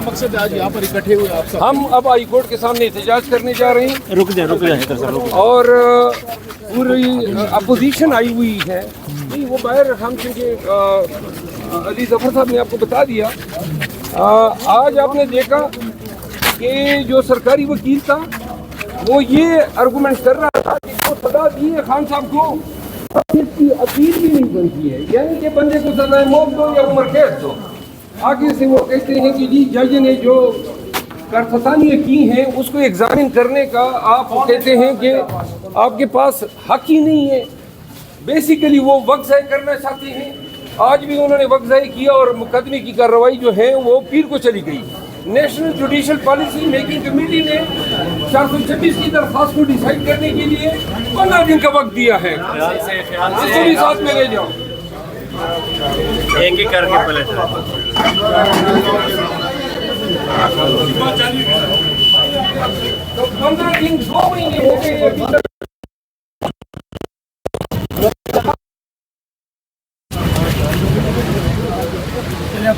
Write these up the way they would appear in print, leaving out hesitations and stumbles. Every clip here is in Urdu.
مقصد آج یہاں پر اکٹھے ہوئے آپ سب، ہم اب ہائی کورٹ کے سامنے احتجاج کرنے جا رہے ہیں. رک جائیں اور پوری اپوزیشن آئی ہوئی ہے. نہیں وہ باہر ہم چونکہ علی ظفر صاحب نے آپ کو بتا دیا. آج آپ نے دیکھا کہ جو سرکاری وکیل تھا وہ یہ آرگومنٹ کر رہا تھا کہ وہ سزا دی ہے خان صاحب کو، اس کی اپیل بھی نہیں بنتی ہے، یعنی کہ بندے کو سزائے موت دو یا عمر قید دو. آگے سے وہ کہتے ہیں کہ جی جج نے جو کاررفتانیاں کی ہیں اس کو ایگزامن کرنے کا آپ کہتے ہیں کہ آپ کے پاس حق ہی نہیں ہے. بیسیکلی وہ وقت ضائع کرنا چاہتے ہیں. آج بھی انہوں نے وقت ضائع کیا اور مقدمے کی کارروائی جو ہے وہ پیر کو چلی گئی. National judicial policy making committee نے 426 کی درخواست کو ڈیسائیڈ کرنے کے لیے 15 دن کا وقت دیا ہے. اس کو بھی ساتھ میں لے جاؤ. ایک ایک کر کے پلٹ تو 15 دن 2 مہینے ہو گئے ابھی تک.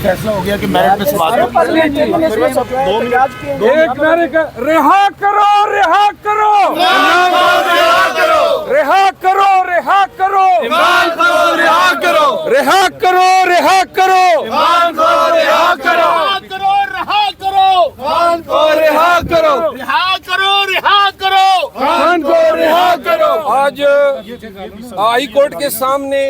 فیصلہ ہو گیا کہ میرٹ پہ سوال ایک نعرے کا رہا کرو رہا کرو رہا کرو رہا کرو رہا کرو رہا کرو رہا کرو رہا کرو رہا کرو رہا کرو. آج ہائی کورٹ کے سامنے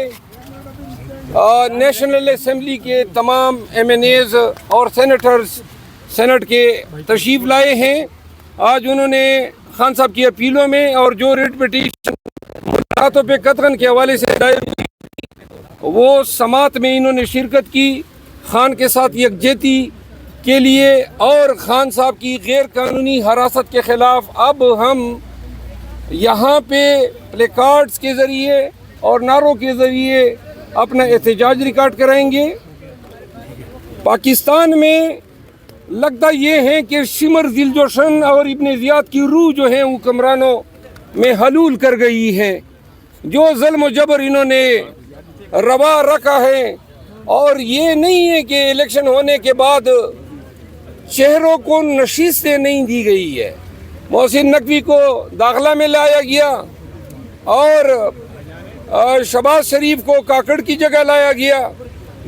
نیشنل اسمبلی کے تمام ایم این ایز اور سینیٹرز سینٹ کے تشریف لائے ہیں. آج انہوں نے خان صاحب کی اپیلوں میں اور جو ریٹ پٹیشن ملاقاتوں پہ قطعاً کے حوالے سے دائر ہوئی وہ سماعت میں انہوں نے شرکت کی. خان کے ساتھ یکجہتی کے لیے اور خان صاحب کی غیر قانونی حراست کے خلاف اب ہم یہاں پہ پلے کارڈز کے ذریعے اور نعروں کے ذریعے اپنا احتجاج ریکارڈ کرائیں گے. پاکستان میں لگتا یہ ہے کہ شمر ذیل جوشن اور ابن زیاد کی روح جو ہے حکمرانوں میں حلول کر گئی ہے. جو ظلم و جبر انہوں نے روا رکھا ہے، اور یہ نہیں ہے کہ الیکشن ہونے کے بعد شہروں کو نشستیں نہیں دی گئی ہے. محسن نقوی کو داخلہ میں لایا گیا اور شہباز شریف کو کاکڑ کی جگہ لایا گیا.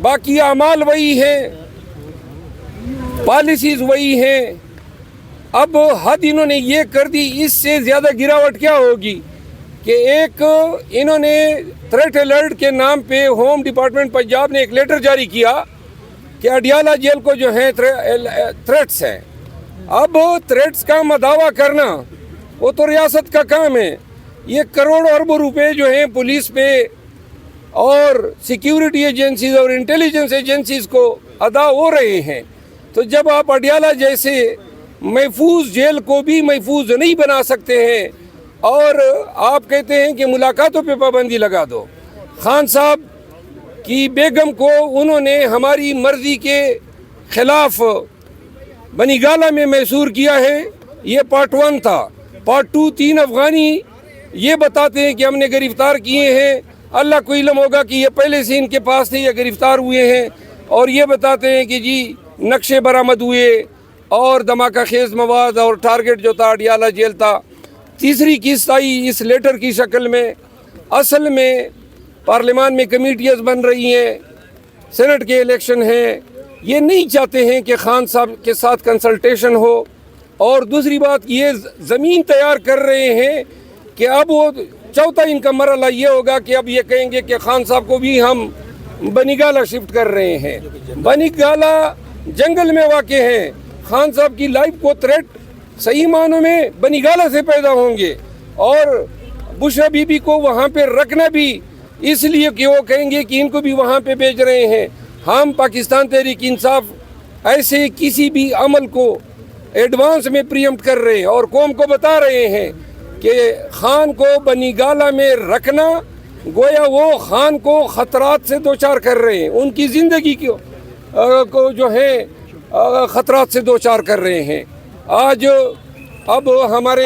باقی اعمال وہی ہیں، پالیسیز وہی ہیں. اب حد انہوں نے یہ کر دی. اس سے زیادہ گراوٹ کیا ہوگی کہ ایک انہوں نے تھریٹ الرٹ کے نام پہ ہوم ڈپارٹمنٹ پنجاب نے ایک لیٹر جاری کیا کہ اڈیالہ جیل کو جو ہے تھریٹس ہیں. اب تھریٹس کا مداوع کرنا وہ تو ریاست کا کام ہے. یہ کروڑ اربوں روپے جو ہیں پولیس پہ اور سیکیورٹی ایجنسیز اور انٹیلیجنس ایجنسیز کو ادا ہو رہے ہیں. تو جب آپ اڈیالہ جیسے محفوظ جیل کو بھی محفوظ نہیں بنا سکتے ہیں اور آپ کہتے ہیں کہ ملاقاتوں پہ پابندی لگا دو. خان صاحب کی بیگم کو انہوں نے ہماری مرضی کے خلاف بنی گالہ میں محصور کیا ہے. یہ پارٹ 1 تھا. پارٹ 2 3 افغانی یہ بتاتے ہیں کہ ہم نے گرفتار کیے ہیں. اللہ کو علم ہوگا کہ یہ پہلے سے ان کے پاس تھے یا گرفتار ہوئے ہیں. اور یہ بتاتے ہیں کہ جی نقشے برآمد ہوئے اور دھماکہ خیز مواد اور ٹارگٹ جو تھا اڈیالہ جیل تھا. تیسری قسط آئی اس لیٹر کی شکل میں. اصل میں پارلیمان میں کمیٹیاں بن رہی ہیں، سینٹ کے الیکشن ہیں. یہ نہیں چاہتے ہیں کہ خان صاحب کے ساتھ کنسلٹیشن ہو. اور دوسری بات یہ زمین تیار کر رہے ہیں کہ اب وہ چوتھا ان کا مرحلہ یہ ہوگا کہ اب یہ کہیں گے کہ خان صاحب کو بھی ہم بنی گالہ شفٹ کر رہے ہیں. بنی گالہ جنگل میں واقع ہیں. خان صاحب کی لائف کو تھریٹ صحیح معنوں میں بنی گالہ سے پیدا ہوں گے. اور بشرا بی بی کو وہاں پہ رکھنا بھی اس لیے کہ وہ کہیں گے کہ ان کو بھی وہاں پہ بھیج رہے ہیں. ہم پاکستان تحریک انصاف ایسے کسی بھی عمل کو ایڈوانس میں پریمپٹ کر رہے ہیں اور قوم کو بتا رہے ہیں کہ خان کو بنی گالہ میں رکھنا گویا وہ خان کو خطرات سے دوچار کر رہے ہیں. ان کی زندگی کو جو ہے خطرات سے دوچار کر رہے ہیں. آج اب ہمارے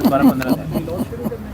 12-15